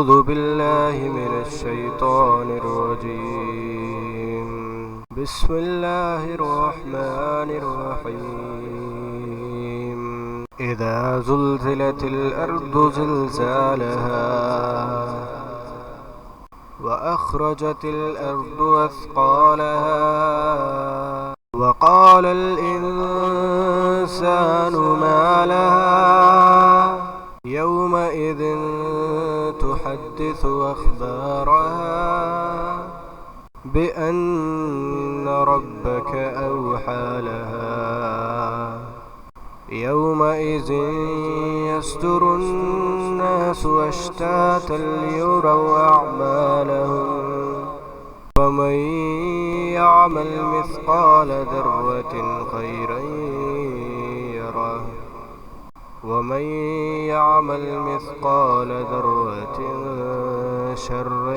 أعوذ بالله من الشيطان الرجيم. بسم الله الرحمن الرحيم. إذا زلزلت الأرض زلزالها وأخرجت الأرض أثقالها وقال الإنسان ما لها يومئذ تحدث أخبارها بأن ربك أوحى لها يومئذ يصدر الناس أشتاتا ليروا أعمالهم ومن يعمل مثقال ذرة خيرا يره ومن يعمل مثقال ذرة شرا